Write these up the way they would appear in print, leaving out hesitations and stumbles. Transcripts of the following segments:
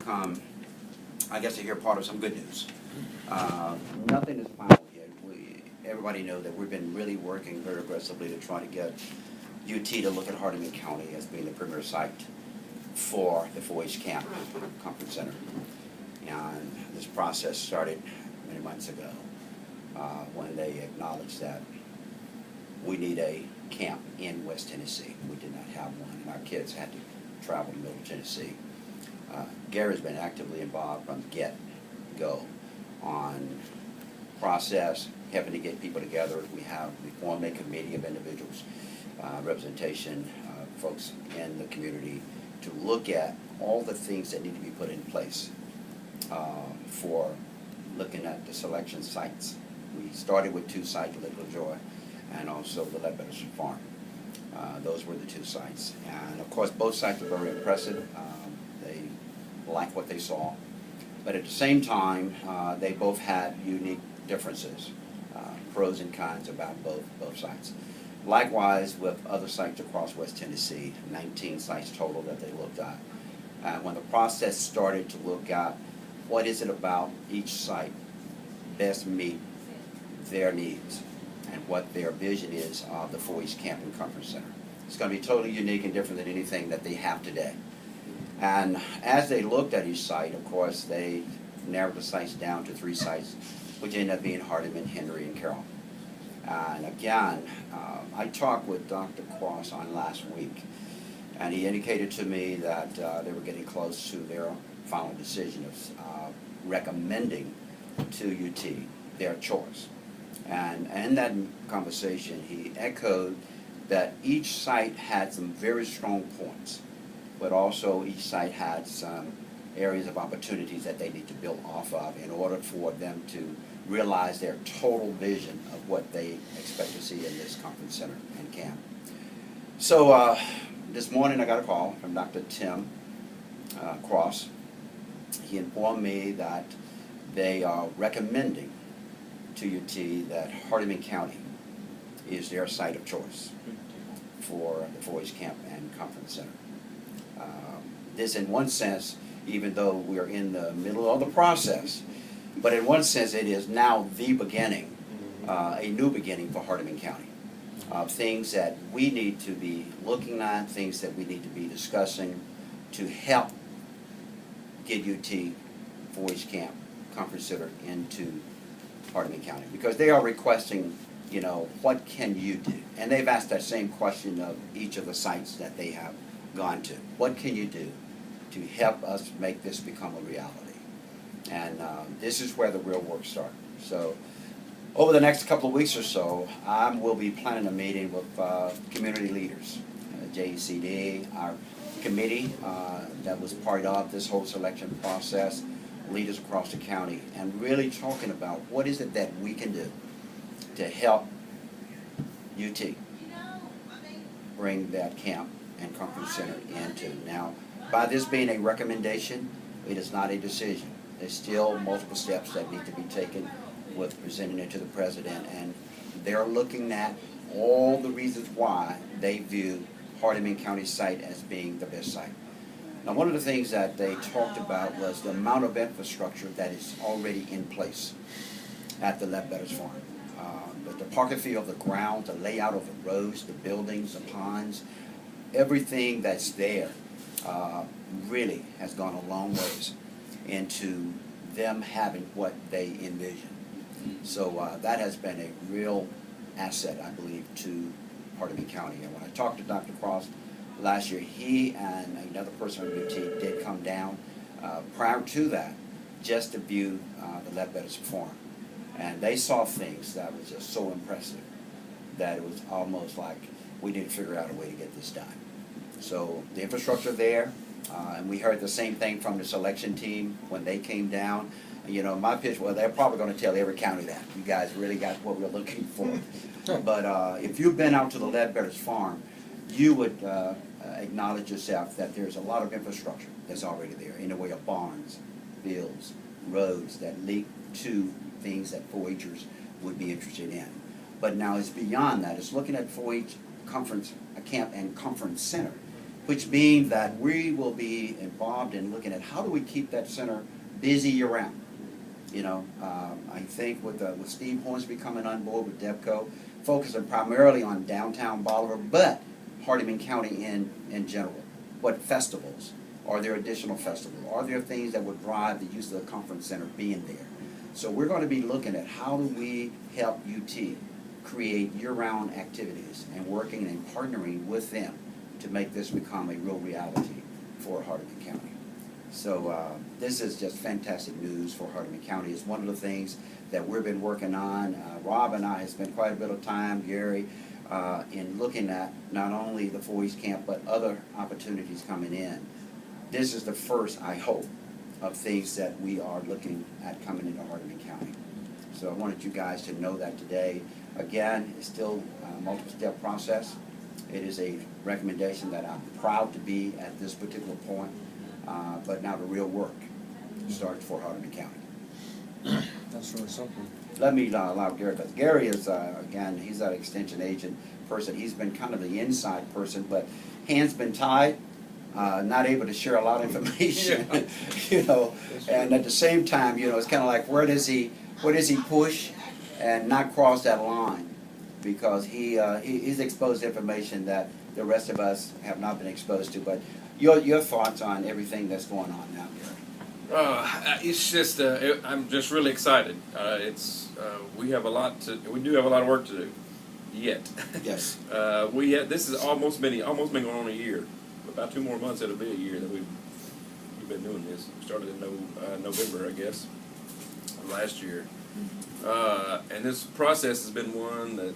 I guess to hear part of some good news. Nothing is final yet. Everybody knows that we've been really working very aggressively to try to get UT to look at Hardeman County as being the premier site for the 4-H camp conference center. And this process started many months ago when they acknowledged that we need a camp in West Tennessee. We did not have one, and our kids had to travel to Middle Tennessee. Gary's been actively involved from the get-go on process, having to get people together. We formed a committee of individuals, representation, folks in the community, to look at all the things that need to be put in place for looking at the selection sites. We started with 2 sites, Little Joy and also the Ledbetter's Farm. Those were the 2 sites. And of course, both sites were very impressive. They liked what they saw. But at the same time, they both had unique differences, pros and cons about both sites. Likewise, with other sites across West Tennessee, 19 sites total that they looked at. When the process started to look at what is it about each site best meet their needs and what their vision is of the 4-H Camp and Conference Center. It's going to be totally unique and different than anything that they have today. And as they looked at each site, of course, they narrowed the sites down to 3 sites, which ended up being Hardeman, Henry, and Carroll. And again, I talked with Dr. Cross on last week, and he indicated to me that they were getting close to their final decision of recommending to UT their choice. And in that conversation, he echoed that each site had some very strong points, but also each site had some areas of opportunities that they need to build off of in order for them to realize their total vision of what they expect to see in this conference center and camp. So this morning I got a call from Dr. Tim Cross. He informed me that they are recommending to UT that Hardeman County is their site of choice for the 4-H Camp and Conference Center. This, in one sense, even though we're in the middle of the process, but in one sense it is now the beginning, a new beginning for Hardeman County. Things that we need to be looking at, things that we need to be discussing to help get UT 4-H Camp Conference Center into Hardeman County, because they are requesting, you know, what can you do? And they've asked that same question of each of the sites that they have gone to. What can you do to help us make this become a reality? And this is where the real work starts. So over the next couple of weeks or so, I will be planning a meeting with community leaders, JECD, our committee that was part of this whole selection process, leaders across the county, and really talking about what is it that we can do to help UT bring that camp and conference center into. Now, by this being a recommendation, it is not a decision. There's still multiple steps that need to be taken with presenting it to the president, and they're looking at all the reasons why they view Hardeman County site as being the best site. Now, one of the things that they talked about was the amount of infrastructure that is already in place at the Ledbetter's Farm. The topography of the ground, the layout of the roads, the buildings, the ponds, everything that's there really has gone a long ways into them having what they envision. So that has been a real asset, I believe, to Hardeman County. And when I talked to Dr. Cross last year, he and another person on UT did come down prior to that just to view the Ledbetter's Farm. And they saw things that was just so impressive that it was almost like we need to figure out a way to get this done. So the infrastructure there, and we heard the same thing from the selection team when they came down. You know, my pitch, well, they're probably going to tell every county that. You guys really got what we're looking for. But if you've been out to the Ledbetter's Farm, you would acknowledge yourself that there's a lot of infrastructure that's already there in the way of barns, fields, roads that lead to things that 4-Hers would be interested in. But now it's beyond that. It's looking at 4-H Conference Camp and Conference Center which means that we will be involved in looking at how do we keep that center busy year-round. I think with Steve Hornsby coming on board with DevCo, focusing primarily on downtown Bolivar, but Hardeman County in general. What festivals? Are there additional festivals? Are there things that would drive the use of the conference center being there? So we're going to be looking at how do we help UT create year-round activities and working and partnering with them to make this become a real reality for Hardeman County. So this is just fantastic news for Hardeman County. It's one of the things that we've been working on. Rob and I have spent quite a bit of time, Gary, in looking at not only the 4-H camp but other opportunities coming in. This is the first, I hope, of things that we are looking at coming into Hardeman County. So I wanted you guys to know that today. Again, it's still a multiple-step process. It is a recommendation that I'm proud to be at this particular point, but now the real work starts for Hardeman County. That's really something. Let me allow Gary, because Gary is, again, he's that extension agent person. He's been kind of the inside person, but hands been tied, not able to share a lot of information, and at the same time, it's kind of like, where does he push and not cross that line? Because he's exposed information that the rest of us have not been exposed to. But your thoughts on everything that's going on now, Gary? It's just I'm just really excited. We do have a lot of work to do yet. Yes. This has almost been going on a year. About 2 more months, it'll be a year that we've been doing this. We started in November, I guess, of last year. And this process has been one that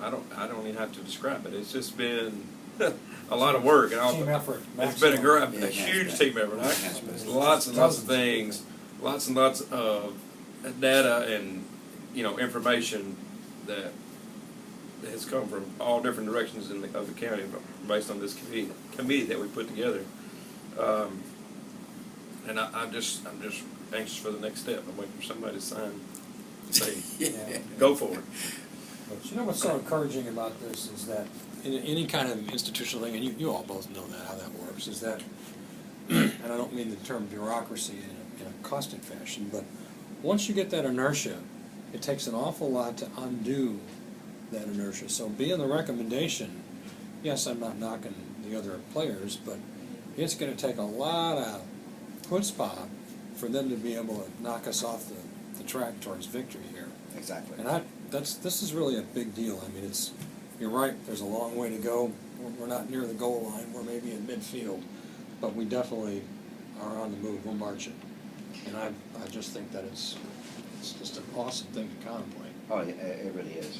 I don't even have to describe it. It's just been a lot of work. And Team effort. It's been a huge team effort. Lots and lots of things, lots and lots of data and information that has come from all different directions of the county based on this committee that we put together. And I'm just anxious for the next step. I'm waiting for somebody to sign, say, go for it. But what's so encouraging about this is that in any kind of institutional thing, and you all both know that, how that works, is that, and I don't mean the term bureaucracy in a caustic fashion, but once you get that inertia, it takes an awful lot to undo that inertia. So being the recommendation, yes, I'm not knocking the other players, but it's going to take a lot of chutzpah for them to be able to knock us off the track towards victory here. Exactly. And this is really a big deal. I mean, you're right, there's a long way to go. We're not near the goal line. We're maybe in midfield, but we definitely are on the move. We're marching. And I just think that it's just an awesome thing to contemplate. Oh, it really is.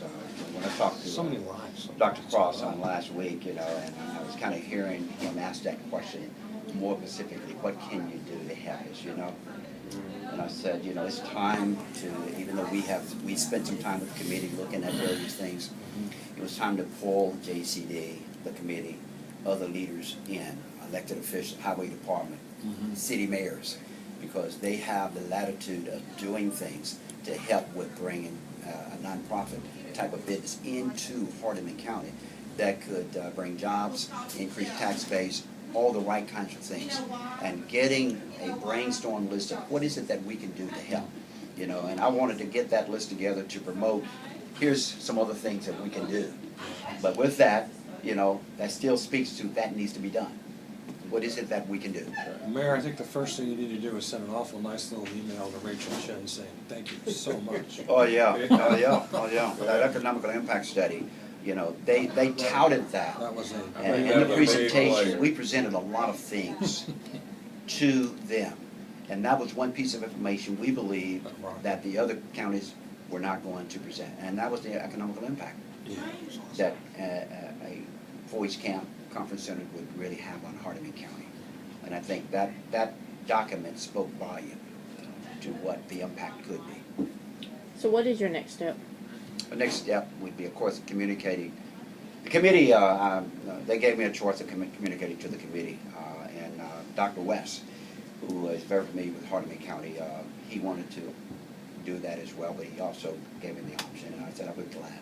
When I talked to So many lives. Dr. Cross on last week, and I was kind of hearing him ask that question more specifically, what can you do to help us, And I said, it's time to, even though we spent some time with the committee looking at various things, it was time to pull JCD, the committee, other leaders in, elected officials, highway department, city mayors, because they have the latitude of doing things to help with bringing a nonprofit type of business into Hardeman County that could bring jobs, increase tax base, all the right kinds of things, and getting a brainstorm list of what is it that we can do to help, and I wanted to get that list together to promote, here's some other things that we can do, but with that, that still speaks to that needs to be done. What is it that we can do? Mayor, I think the first thing you need to do is send an awful nice little email to Rachel Chen saying, thank you so much. Oh yeah. That economical impact study, they touted that. That was And in the presentation, we presented a lot of things to them. And that was one piece of information we believe that the other counties were not going to present. And that was the economical impact that a 4-H camp conference center would really have on Hardeman County. And I think that document spoke volume to what the impact could be. So what is your next step? The next step would be, of course, communicating. The committee, they gave me a choice of communicating to the committee. And Dr. West, who is very familiar with Hardeman County, he wanted to do that as well, but he also gave me the option. And I said I would be glad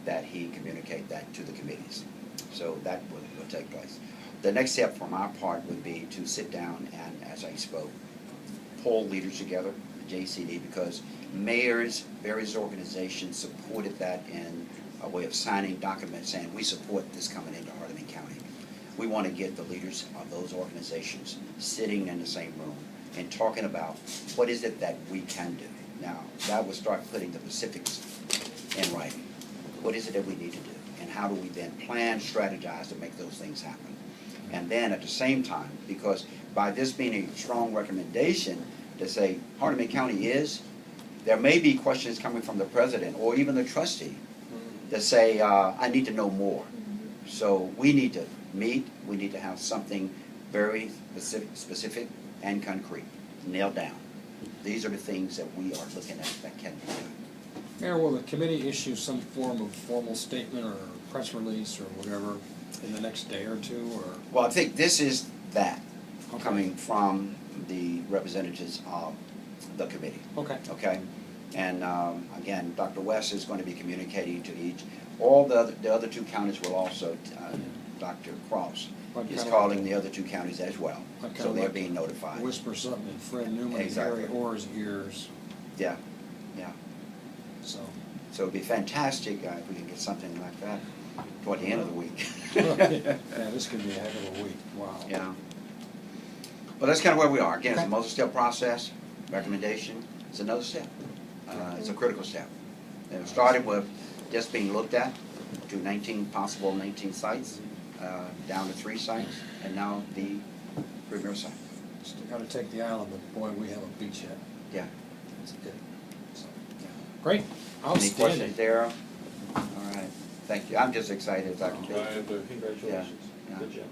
that he communicate that to the committees. So that will take place. The next step from our part would be to sit down and, as I spoke, pull leaders together, the JCD, because mayors, various organizations supported that in a way of signing documents saying we support this coming into Hardeman County. We want to get the leaders of those organizations sitting in the same room and talking about what is it that we can do. Now, that will start putting the specifics in writing. What is it that we need to do? And how do we then plan, strategize to make those things happen? And then at the same time, because by this being a strong recommendation to say Hardeman County is, there may be questions coming from the president or even the trustee that say, I need to know more. So we need to meet, we need to have something very specific and concrete, nailed down. These are the things that we are looking at that can be done. Mayor, will the committee issue some form of formal statement or press release or whatever in the next day or two, or? Well, I think this is that, Okay. coming from the representatives of the committee. Okay. Okay? And again, Dr. West is going to be communicating to each. All the other two counties will also, Dr. Cross is calling the other two counties as well. So they're being notified. Whisper something in Fred Newman and Exactly. Harry Orr's ears. Yeah, yeah. So. So it'd be fantastic if we can get something like that toward the end of the week. Yeah, this could be a heck of a week. Wow. Yeah. Well, that's kind of where we are. Again, it's a Okay. multi-step process. Recommendation is another step. It's a critical step. And it started with just being looked at to 19 possible 19 sites, down to 3 sites, and now the premier site. Still got to take the island, but boy, we have a beachhead. Yeah. That's it. So, Yeah. great. Any Outstanding. questions there? All right. Thank you. I'm just excited as I can be. Congratulations. Yeah. Good job.